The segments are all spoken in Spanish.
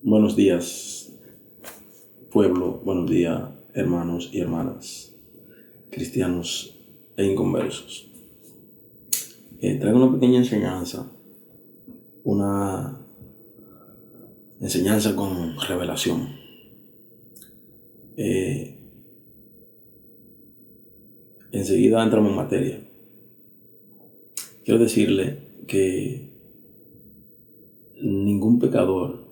Buenos días, pueblo, buenos días, hermanos y hermanas, cristianos e inconversos. Traigo una pequeña enseñanza, una enseñanza con revelación. Enseguida entramos en materia. Quiero decirle que ningún pecador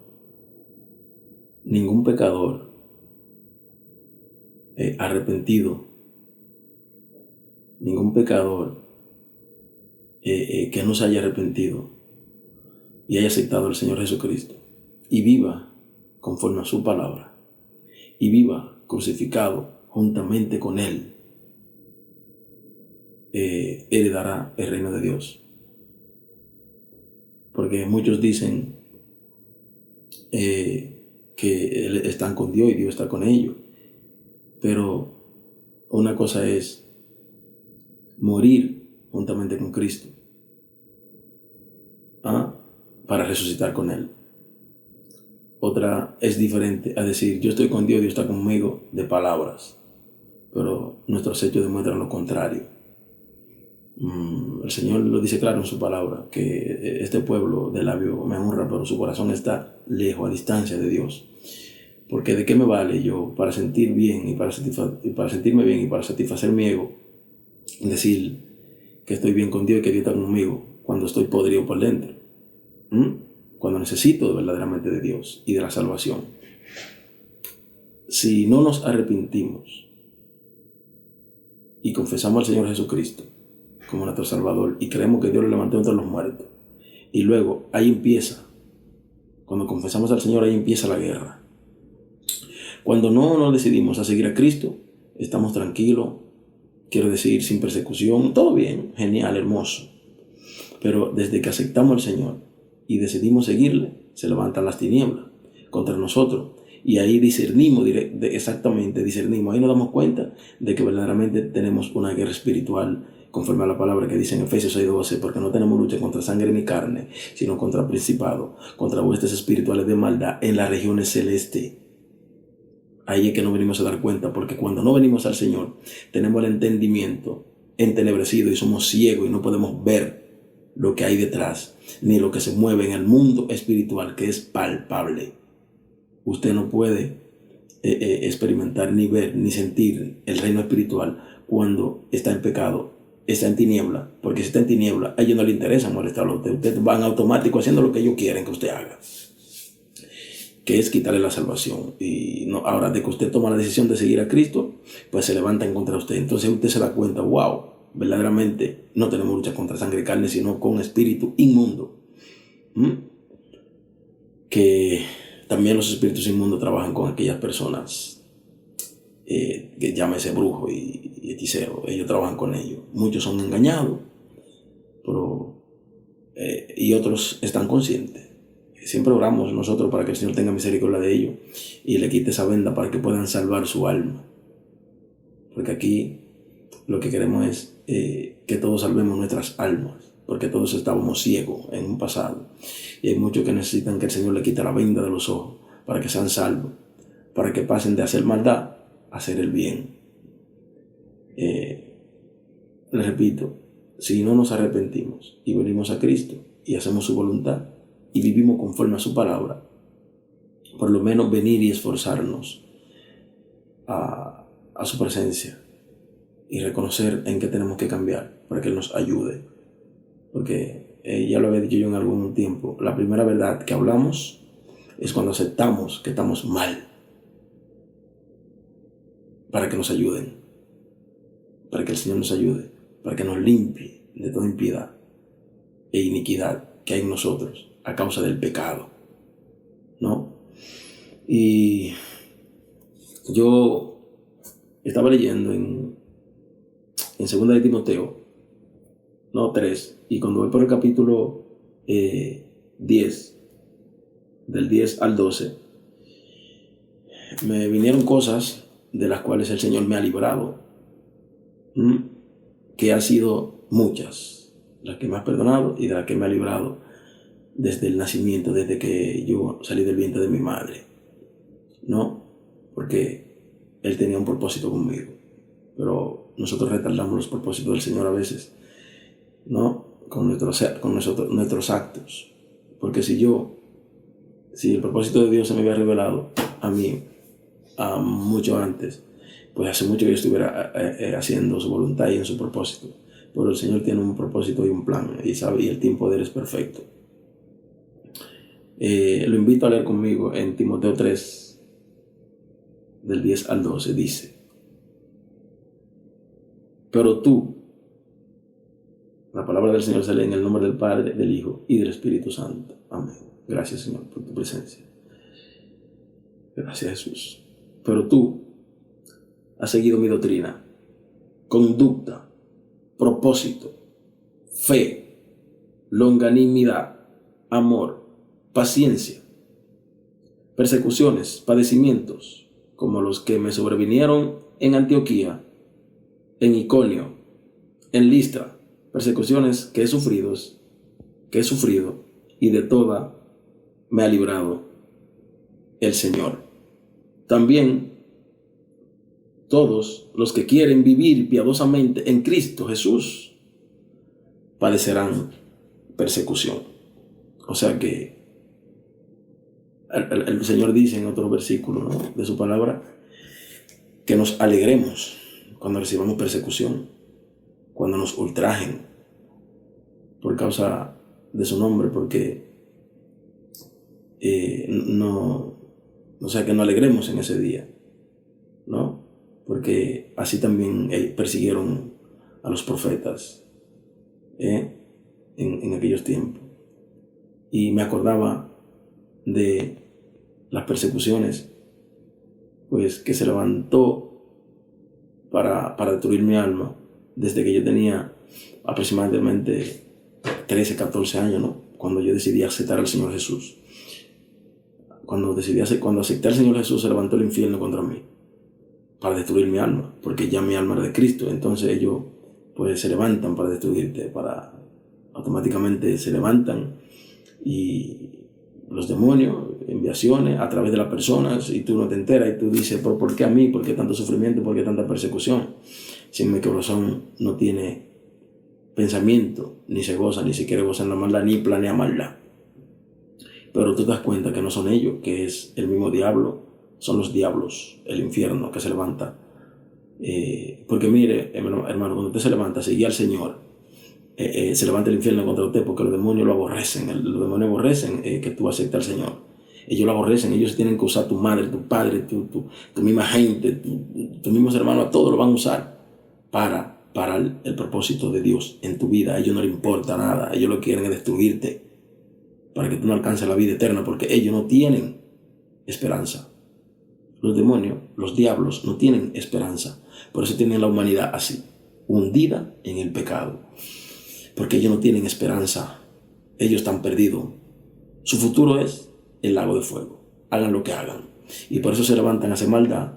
arrepentido, ningún pecador que no se haya arrepentido y haya aceptado al Señor Jesucristo y viva conforme a su palabra y viva crucificado juntamente con Él, heredará el reino de Dios. Porque muchos dicen que están con Dios y Dios está con ellos, pero una cosa es morir juntamente con Cristo para resucitar con Él. Otra es diferente a decir yo estoy con Dios, Dios está conmigo, de palabras, pero nuestros hechos demuestran lo contrario. El Señor lo dice claro en su palabra, que este pueblo de labio me honra, pero su corazón está lejos, a distancia de Dios. Porque ¿de qué me vale yo para sentir bien y para sentirme bien y para satisfacer mi ego decir que estoy bien con Dios y que Dios está conmigo cuando estoy podrido por dentro? Cuando necesito verdaderamente de Dios y de la salvación. Si no nos arrepentimos y confesamos al Señor Jesucristo como nuestro Salvador y creemos que Dios lo levantó entre los muertos, y luego ahí empieza, cuando confesamos al Señor, ahí empieza la guerra. Cuando no nos decidimos a seguir a Cristo, estamos tranquilos, quiero decir, sin persecución, todo bien, genial, hermoso. Pero desde que aceptamos al Señor y decidimos seguirle, se levantan las tinieblas contra nosotros. Y ahí discernimos, ahí nos damos cuenta de que verdaderamente tenemos una guerra espiritual conforme a la palabra que dice en Efesios 6:12, porque no tenemos lucha contra sangre ni carne, sino contra principados, contra huestes espirituales de maldad en las regiones celestes. Ahí es que nos venimos a dar cuenta, porque cuando no venimos al Señor, tenemos el entendimiento entenebrecido y somos ciegos y no podemos ver lo que hay detrás, ni lo que se mueve en el mundo espiritual, que es palpable. Usted no puede experimentar, ni ver, ni sentir el reino espiritual cuando está en pecado, está en tiniebla, porque si está en tiniebla, a ellos no les interesa molestarlo a usted. Ustedes van automático haciendo lo que ellos quieren que usted haga, que es quitarle la salvación. Y no, ahora de que usted toma la decisión de seguir a Cristo, pues se levantan contra usted. Entonces usted se da cuenta, wow, verdaderamente no tenemos lucha contra sangre y carne, sino con espíritu inmundo. Que también los espíritus inmundos trabajan con aquellas personas que llámese brujo y hechicero. Ellos trabajan con ellos. Muchos son engañados, pero y otros están conscientes. Siempre oramos nosotros para que el Señor tenga misericordia de ellos y le quite esa venda para que puedan salvar su alma. Porque aquí lo que queremos es que todos salvemos nuestras almas, porque todos estábamos ciegos en un pasado. Y hay muchos que necesitan que el Señor le quite la venda de los ojos para que sean salvos, para que pasen de hacer maldad a hacer el bien. Les repito, si no nos arrepentimos y venimos a Cristo y hacemos su voluntad y vivimos conforme a su palabra, por lo menos venir y esforzarnos a su presencia y reconocer en qué tenemos que cambiar para que Él nos ayude. Porque ya lo había dicho yo en algún tiempo, la primera verdad que hablamos es cuando aceptamos que estamos mal, para que nos ayuden, para que el Señor nos ayude, para que nos limpie de toda impiedad e iniquidad que hay en nosotros a causa del pecado, ¿no? Y yo estaba leyendo en 2 de Timoteo, 3, y cuando voy por el capítulo 10, del 10 al 12, me vinieron cosas de las cuales el Señor me ha librado, que han sido muchas, las que me ha perdonado y de las que me ha librado desde el nacimiento, desde que yo salí del vientre de mi madre, ¿no? Porque Él tenía un propósito conmigo, pero nosotros retardamos los propósitos del Señor a veces, ¿no? Con nuestros actos. Porque si el propósito de Dios se me había revelado a mí mucho antes, pues hace mucho que yo estuviera haciendo su voluntad y en su propósito. Pero el Señor tiene un propósito y un plan, y sabe, y el tiempo de Él es perfecto. Lo invito a leer conmigo en Timoteo 3, del 10 al 12, dice: pero tú, la palabra del Señor se lee en el nombre del Padre, del Hijo y del Espíritu Santo. Amén. Gracias, Señor, por tu presencia. Gracias, Jesús. Pero tú has seguido mi doctrina, conducta, propósito, fe, longanimidad, amor, paciencia, persecuciones, padecimientos, como los que me sobrevinieron en Antioquía, en Iconio, en Listra, persecuciones que he sufrido, y de toda me ha librado el Señor. También todos los que quieren vivir piadosamente en Cristo Jesús padecerán persecución. O sea que el Señor dice en otro versículo, ¿no?, de su palabra, que nos alegremos cuando recibamos persecución, cuando nos ultrajen por causa de su nombre, porque que nos alegremos en ese día, ¿no? Porque así también persiguieron a los profetas en aquellos tiempos. Y me acordaba de las persecuciones, pues, que se levantó para destruir mi alma desde que yo tenía aproximadamente 13, 14 años, ¿no? Cuando yo decidí aceptar al Señor Jesús. Cuando acepté al Señor Jesús, se levantó el infierno contra mí para destruir mi alma, porque ya mi alma era de Cristo. Entonces ellos, pues, se levantan para destruirte, automáticamente se levantan, y los demonios, enviaciones a través de las personas, y tú no te enteras, y tú dices: ¿por qué a mí? ¿Por qué tanto sufrimiento? ¿Por qué tanta persecución? Si mi corazón no tiene pensamiento, ni se goza, ni se quiere gozar en la maldad, ni planea maldad. Pero tú te das cuenta que no son ellos, que es el mismo diablo, son los diablos, el infierno que se levanta. Porque mire, hermano, cuando usted se levanta a seguir al Señor, se levanta el infierno contra usted, porque los demonios lo aborrecen. Los demonios aborrecen que tú aceptes al Señor. Ellos lo aborrecen. Ellos tienen que usar tu madre, tu padre, tu misma gente, tus mismos hermanos, a todos lo van a usar para el propósito de Dios en tu vida. A ellos no les importa nada. Ellos lo que quieren es destruirte, para que tú no alcances la vida eterna, porque ellos no tienen esperanza. Los demonios, los diablos, no tienen esperanza. Por eso tienen la humanidad así, hundida en el pecado, porque ellos no tienen esperanza. Ellos están perdidos. Su futuro es el lago de fuego. Hagan lo que hagan. Y por eso se levantan a hacer maldad,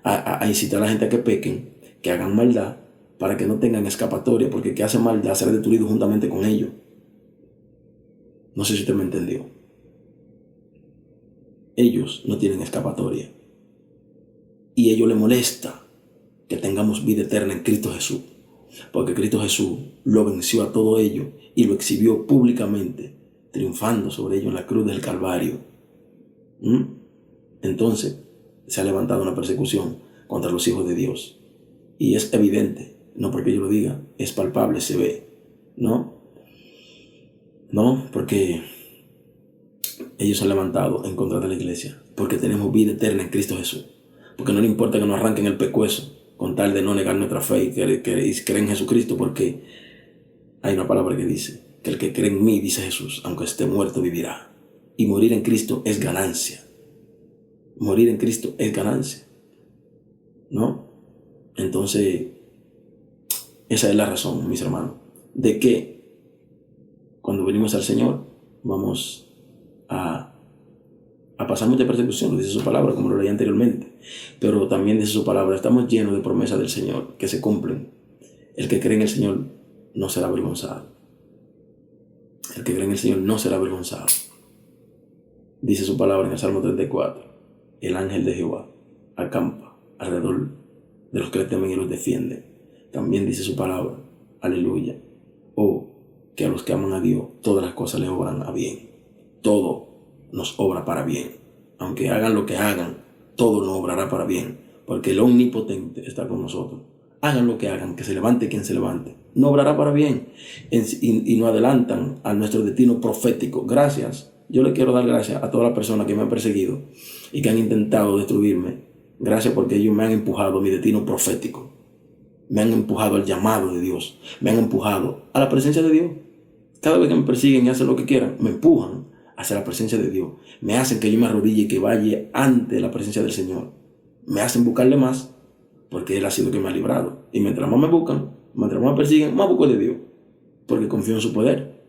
a incitar a la gente a que pequen, que hagan maldad, para que no tengan escapatoria, porque el que hace maldad será destruido juntamente con ellos. No sé si usted me entendió. Ellos no tienen escapatoria. Y a ellos les molesta que tengamos vida eterna en Cristo Jesús, porque Cristo Jesús lo venció a todo ello y lo exhibió públicamente, triunfando sobre ellos en la cruz del Calvario. Entonces se ha levantado una persecución contra los hijos de Dios, y es evidente, no porque yo lo diga, es palpable, se ve, ¿no? Porque ellos se han levantado en contra de la iglesia, porque tenemos vida eterna en Cristo Jesús, porque no le importa que nos arranquen el pescuezo con tal de no negar nuestra fe y creer en Jesucristo, porque hay una palabra que dice que el que cree en mí, dice Jesús, aunque esté muerto, vivirá. Y morir en Cristo es ganancia. Morir en Cristo es ganancia, ¿no? Entonces, esa es la razón, mis hermanos, de que cuando venimos al Señor vamos a pasar mucha persecución, lo dice su palabra, como lo leí anteriormente, pero también dice su palabra, estamos llenos de promesas del Señor que se cumplen. El que cree en el Señor no será avergonzado. El que cree en el Señor no será avergonzado. Dice su palabra en el Salmo 34. El ángel de Jehová acampa alrededor de los que le temen y los defiende. También dice su palabra, aleluya, que a los que aman a Dios todas las cosas les obran a bien. Todo nos obra para bien. Aunque hagan lo que hagan, todo nos obrará para bien, porque el Omnipotente está con nosotros. Hagan lo que hagan, que se levante quien se levante, no obrará para bien, y nos adelantan a nuestro destino profético. Gracias. Yo le quiero dar gracias a todas las personas que me han perseguido y que han intentado destruirme. Gracias porque ellos me han empujado a mi destino profético. Me han empujado al llamado de Dios. Me han empujado a la presencia de Dios. Cada vez que me persiguen y hacen lo que quieran, me empujan hacia la presencia de Dios. Me hacen que yo me arrodille y que vaya ante la presencia del Señor. Me hacen buscarle más porque Él ha sido quien me ha librado. Y mientras más me buscan, mientras más me persiguen, más busco de Dios. Porque confío en su poder.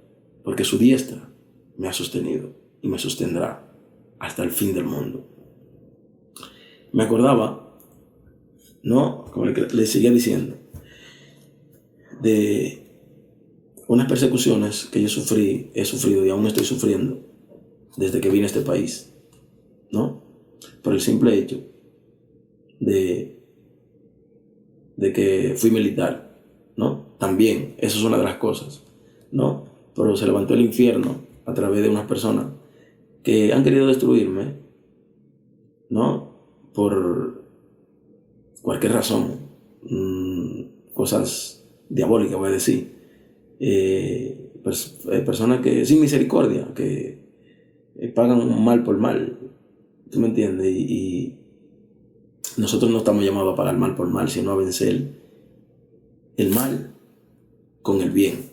Porque su diestra me ha sostenido y me sostendrá hasta el fin del mundo. Me acordaba, ¿no? Como le seguía diciendo, de unas persecuciones que he sufrido y aún estoy sufriendo desde que vine a este país, ¿no? Por el simple hecho de que fui militar, ¿no? También, eso es una de las cosas, ¿no? Pero se levantó el infierno a través de unas personas que han querido destruirme, ¿no? Por cualquier razón, cosas diabólicas, voy a decir. Personas que sin misericordia, que pagan mal por mal, ¿tú me entiendes? Y nosotros no estamos llamados a pagar mal por mal, sino a vencer el mal con el bien.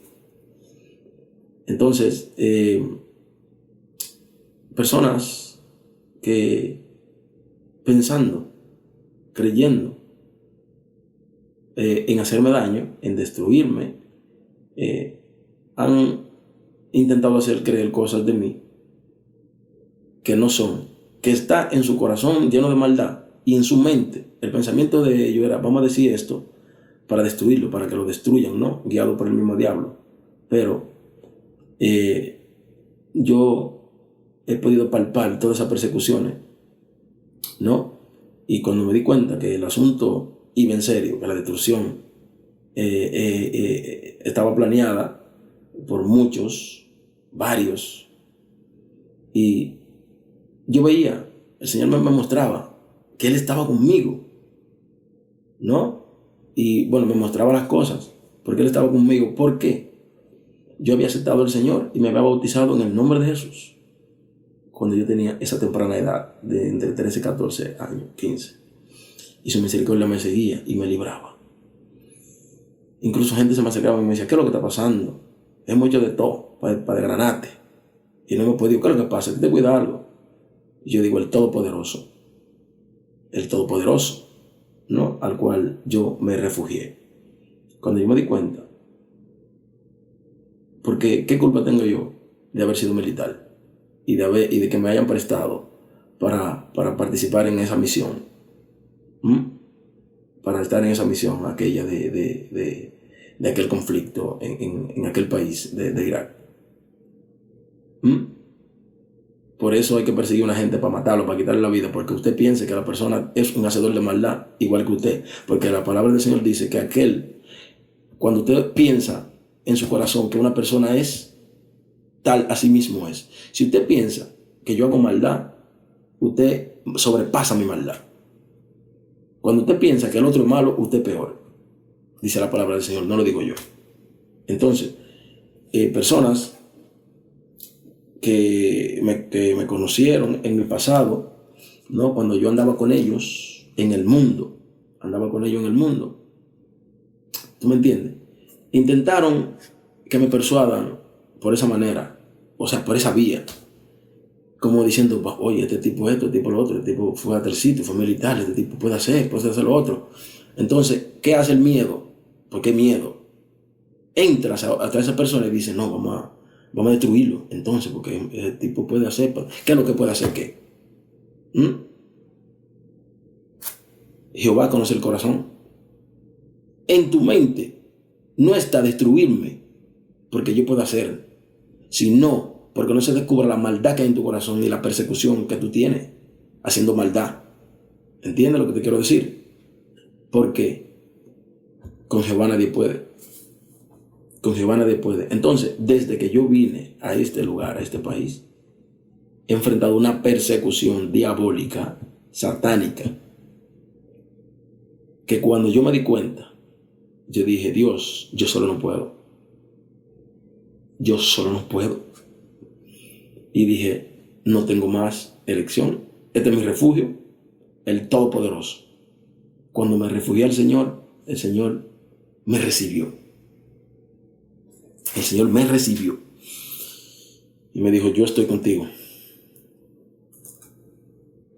Entonces, personas que pensando, creyendo en hacerme daño, en destruirme, han intentado hacer creer cosas de mí que no son, que está en su corazón lleno de maldad y en su mente. El pensamiento de ellos era, vamos a decir esto para destruirlo, para que lo destruyan, ¿no? Guiado por el mismo diablo. Pero yo he podido palpar todas esas persecuciones, ¿no? Y cuando me di cuenta que el asunto iba en serio, que la destrucción estaba planeada por muchos, varios, y yo veía, el Señor me mostraba que Él estaba conmigo, ¿no? Y bueno, me mostraba las cosas, porque Él estaba conmigo. ¿Por qué? Yo había aceptado al Señor y me había bautizado en el nombre de Jesús cuando yo tenía esa temprana edad de entre 13 y 14 años, 15. Y su misericordia me seguía y me libraba. Incluso gente se me acercaba y me decía, ¿qué es lo que está pasando? Hemos hecho de todo para desgranarte y no hemos podido. ¿Qué es lo que pasa? ¿Te cuida algo? Y yo digo, el Todopoderoso, ¿no? Al cual yo me refugié. Cuando yo me di cuenta, porque ¿qué culpa tengo yo de haber sido militar y de que me hayan prestado para participar en esa misión? Para estar en esa misión, aquella de aquel conflicto en aquel país de Irak. Por eso hay que perseguir a una gente, para matarlo, para quitarle la vida, porque usted piense que la persona es un hacedor de maldad igual que usted, porque la palabra del Señor dice que cuando usted piensa en su corazón que una persona es tal, así mismo es. Si usted piensa que yo hago maldad, usted sobrepasa mi maldad. Cuando usted piensa que el otro es malo, usted es peor. Dice la palabra del Señor, no lo digo yo. Entonces, personas que me conocieron en mi pasado, ¿no? Cuando yo andaba con ellos en el mundo, ¿tú me entiendes? Intentaron que me persuadan por esa manera, o sea, por esa vía, como diciendo, oye, este tipo esto, este tipo lo otro, este tipo fue a tal sitio, fue militar, este tipo puede hacer lo otro. Entonces, ¿qué hace el miedo? ¿Por qué miedo? Entras a esa persona y dices, no, vamos a destruirlo, entonces, porque ese tipo puede hacer, ¿qué es lo que puede hacer qué? Jehová conoce el corazón. En tu mente no está destruirme, porque yo puedo hacer, sino porque no se descubra la maldad que hay en tu corazón ni la persecución que tú tienes haciendo maldad. ¿Entiendes lo que te quiero decir? Porque con Jehová nadie puede. Con Jehová nadie puede. Entonces, desde que yo vine a este lugar, a este país, he enfrentado una persecución diabólica, satánica, que cuando yo me di cuenta, yo dije, Dios, yo solo no puedo. Yo solo no puedo. Y dije, no tengo más elección. Este es mi refugio, el Todopoderoso. Cuando me refugié al Señor, el Señor me recibió. El Señor me recibió. Y me dijo, yo estoy contigo.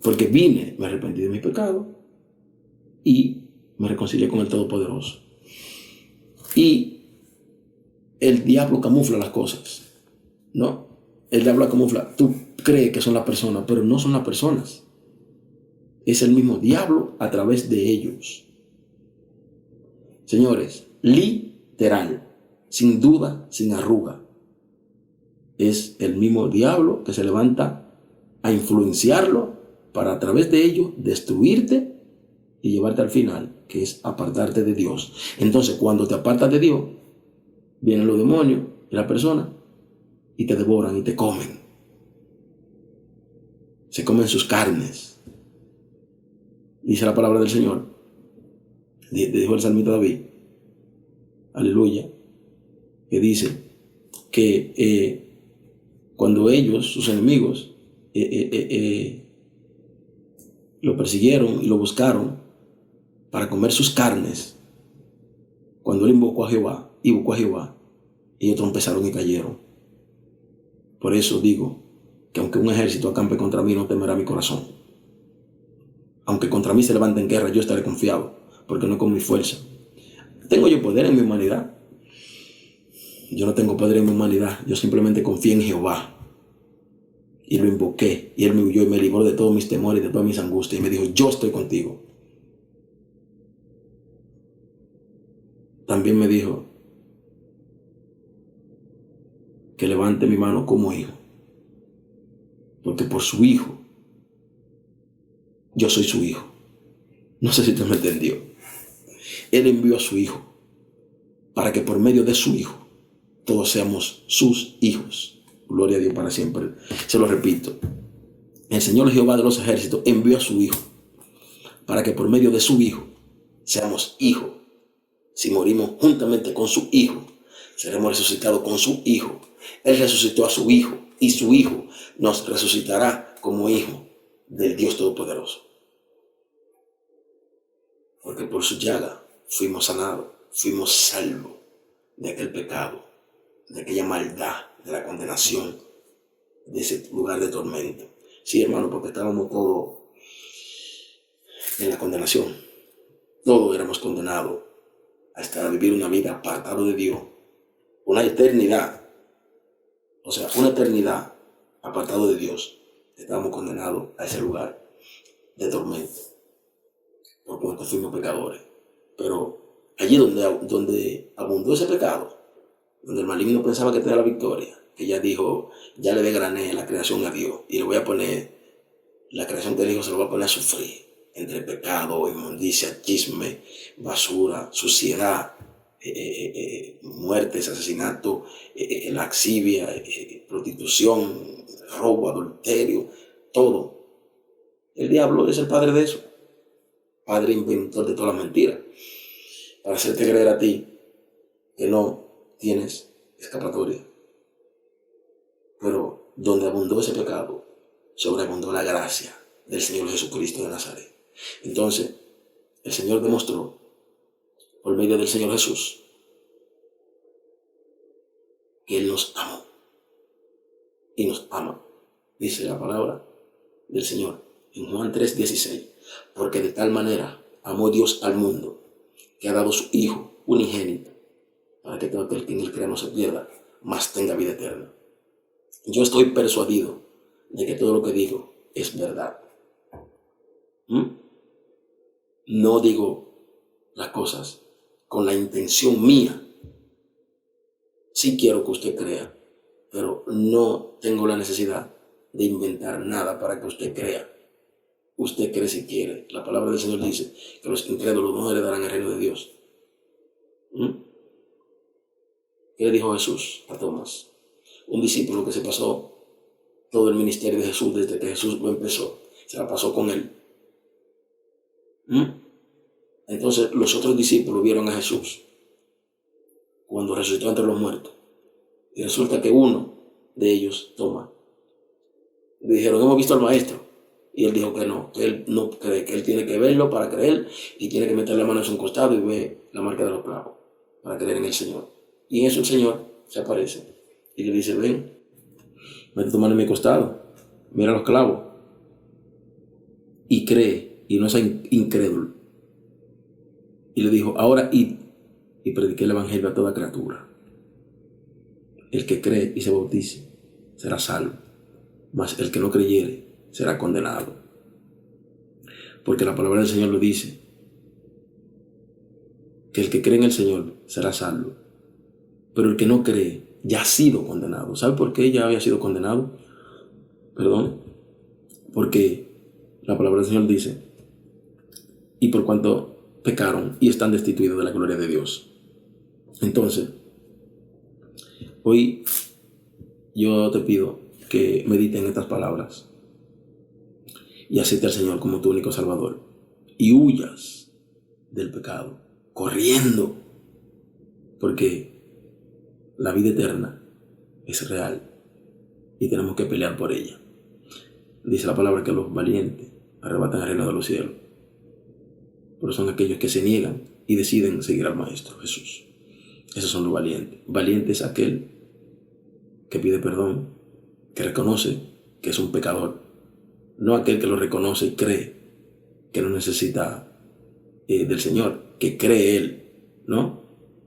Porque vine, me arrepentí de mi pecado y me reconcilié con el Todopoderoso. Y el diablo camufla las cosas, ¿no? El diablo camufla. Tú crees que son las personas, pero no son las personas. Es el mismo diablo a través de ellos. Señores, literal, sin duda, sin arruga, es el mismo diablo que se levanta a influenciarlo para a través de ello destruirte y llevarte al final, que es apartarte de Dios. Entonces, cuando te apartas de Dios, vienen los demonios y la persona y te devoran y te comen. Se comen sus carnes. Dice la palabra del Señor. Dijo el salmista David. Aleluya. Que dice que cuando ellos, sus enemigos, lo persiguieron y lo buscaron para comer sus carnes, cuando él invocó a Jehová, ellos trompezaron y cayeron. Por eso digo que aunque un ejército acampe contra mí, no temerá mi corazón. Aunque contra mí se levante en guerra, yo estaré confiado, porque no es con mi fuerza. ¿Tengo yo poder en mi humanidad? Yo no tengo poder en mi humanidad. Yo simplemente confié en Jehová y lo invoqué, y él me huyó y me libró de todos mis temores, de todas mis angustias, y me dijo, yo estoy contigo. También me dijo que levante mi mano como hijo, porque por su hijo yo soy su hijo. No sé si usted me entendió. Él envió a su hijo para que por medio de su hijo todos seamos sus hijos. Gloria a Dios para siempre. Se lo repito. El Señor Jehová de los ejércitos envió a su hijo para que por medio de su hijo seamos hijos. Si morimos juntamente con su hijo, seremos resucitados con su hijo. Él resucitó a su hijo y su hijo nos resucitará como hijo del Dios Todopoderoso. Porque por su llaga fuimos sanados, fuimos salvos de aquel pecado, de aquella maldad, de la condenación, de ese lugar de tormento. Sí, hermano, porque estábamos todos en la condenación. Todos éramos condenados a vivir una vida apartado de Dios. Una eternidad. O sea, una eternidad apartado de Dios. Estábamos condenados a ese lugar de tormento. Por cuanto fuimos pecadores. Pero allí donde abundó ese pecado, donde el maligno pensaba que tenía la victoria, que ya dijo, ya le desgrané la creación a Dios y le voy a poner, la creación que dijo se lo voy a poner a sufrir, entre pecado, inmundicia, chisme, basura, suciedad, muertes, asesinato, laxivia, prostitución, robo, adulterio, todo. El diablo es el padre de eso, padre inventor de todas las mentiras, para hacerte creer a ti que no tienes escapatoria. Pero donde abundó ese pecado, sobreabundó la gracia del Señor Jesucristo de Nazaret. Entonces, el Señor demostró, por medio del Señor Jesús, que Él nos amó. Y nos ama, dice la palabra del Señor en Juan 3:16. Porque de tal manera amó Dios al mundo, que ha dado su Hijo unigénito, para que todo aquel que en él crea no se pierda, mas tenga vida eterna. Yo estoy persuadido de que todo lo que digo es verdad. No digo las cosas con la intención mía. Sí quiero que usted crea pero no tengo la necesidad de inventar nada para que usted crea. Usted cree si quiere. La palabra del Señor dice que los incrédulos no heredarán el reino de Dios. ¿Qué le dijo Jesús a Tomás? Un discípulo que se pasó todo el ministerio de Jesús desde que Jesús lo empezó. Se la pasó con él. Entonces los otros discípulos vieron a Jesús cuando resucitó entre los muertos. Y resulta que uno de ellos, Tomás, le dijeron, hemos visto al maestro. Y él dijo que no, que él no cree, que él tiene que verlo para creer y tiene que meter la mano en su costado y ver la marca de los clavos para creer en el Señor. Y en eso el Señor se aparece y le dice, ven, mete tu mano en mi costado, mira los clavos y cree y no sea incrédulo. Y le dijo, ahora id y prediqué el evangelio a toda criatura. El que cree y se bautice será salvo, mas el que no creyere será condenado. Porque la palabra del Señor lo dice, que el que cree en el Señor será salvo, pero el que no cree ya ha sido condenado. ¿Sabe por qué ya había sido condenado? Perdón. Porque la palabra del Señor dice, y por cuanto pecaron y están destituidos de la gloria de Dios. Entonces, hoy yo te pido que medites en estas palabras y acepte al Señor como tu único Salvador y huyas del pecado, corriendo, porque la vida eterna es real y tenemos que pelear por ella. Dice la palabra que los valientes arrebatan el reino de los cielos, pero son aquellos que se niegan y deciden seguir al Maestro Jesús. Esos son los valientes. Valiente es aquel que pide perdón, que reconoce que es un pecador, no aquel que lo reconoce y cree que no necesita del Señor, que cree Él, ¿no?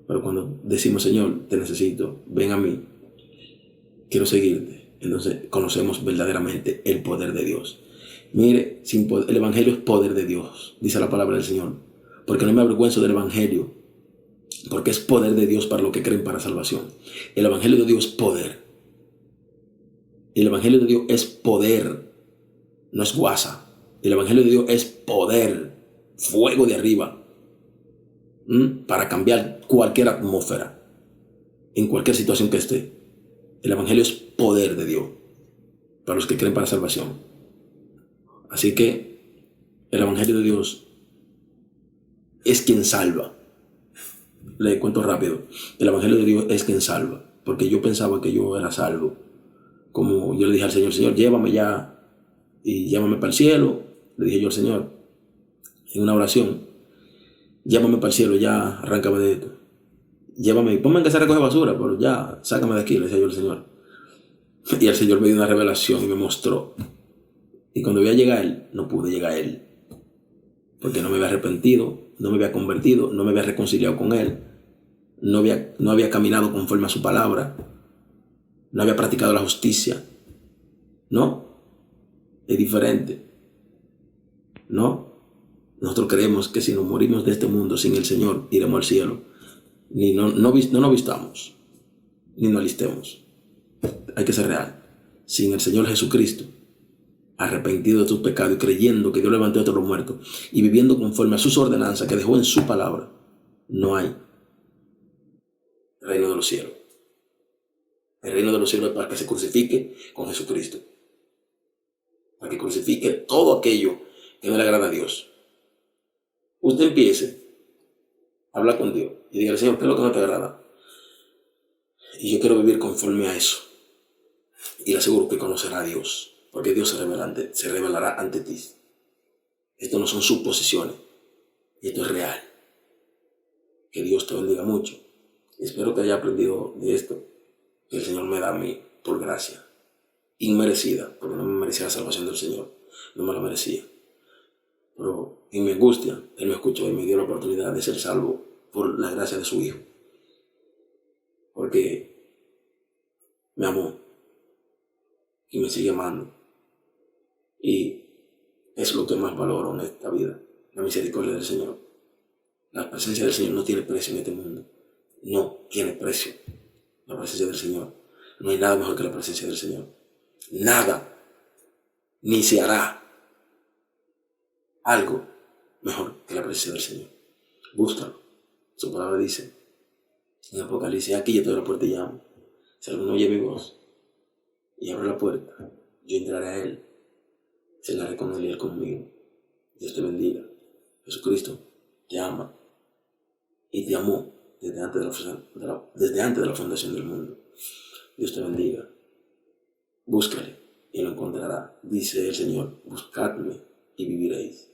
Pero cuando decimos, Señor, te necesito, ven a mí, quiero seguirte, entonces conocemos verdaderamente el poder de Dios. Mire, el Evangelio es poder de Dios, dice la palabra del Señor, porque no me avergüenzo del Evangelio, porque es poder de Dios para los que creen para salvación. El Evangelio de Dios es poder. El Evangelio de Dios es poder, no es guasa. El Evangelio de Dios es poder, fuego de arriba, para cambiar cualquier atmósfera, en cualquier situación que esté. El Evangelio es poder de Dios para los que creen para salvación. Así que el Evangelio de Dios es quien salva. Le cuento rápido. El Evangelio de Dios es quien salva, porque yo pensaba que yo era salvo. Como yo le dije al Señor, Señor, llévame ya y llévame para el cielo. Le dije yo al Señor en una oración, llévame para el cielo, ya arráncame de esto. Llévame y ponme en casa a recoger basura, pero ya sácame de aquí, le decía yo al Señor. Y el Señor me dio una revelación y me mostró. Y cuando voy a llegar a Él, no pude llegar a Él, porque no me había arrepentido, no me había convertido, no me había reconciliado con Él, no había caminado conforme a su palabra, no había practicado la justicia. No, es diferente. No, nosotros creemos que si nos morimos de este mundo sin el Señor, iremos al cielo. No nos vistamos, ni nos alistemos. Hay que ser real. Sin el Señor Jesucristo, arrepentido de tus pecados y creyendo que Dios levantó a todos los muertos y viviendo conforme a sus ordenanzas que dejó en su palabra, no hay reino de los cielos. El reino de los cielos es para que se crucifique con Jesucristo, para que crucifique todo aquello que no le agrada a Dios. Usted empiece a hablar con Dios y diga, Señor, ¿qué es lo que no te agrada? Y yo quiero vivir conforme a eso. Y le aseguro que conocerá a Dios, porque Dios se revelará ante ti. Esto no son suposiciones, esto es real. Que Dios te bendiga mucho. Espero que haya aprendido de esto que el Señor me da a mí por gracia, inmerecida, porque no me merecía la salvación del Señor, no me la merecía. Pero en mi angustia, Él me escuchó y me dio la oportunidad de ser salvo por la gracia de su Hijo, porque me amó y me sigue amando. Y es lo que más valoro en esta vida, la misericordia del Señor. La presencia del Señor no tiene precio en este mundo. No tiene precio la presencia del Señor. No hay nada mejor que la presencia del Señor. Nada. Ni se hará algo mejor que la presencia del Señor. Búscalo. Su palabra dice en Apocalipsis: aquí yo estoy a la puerta y llamo. Si alguno oye mi voz y abre la puerta, yo entraré a él, cenaré con él y él conmigo. Dios te bendiga. Jesucristo te ama y te amó desde antes de la fundación del mundo. Dios te bendiga. Búscale y lo encontrará. Dice el Señor: buscadme y viviréis.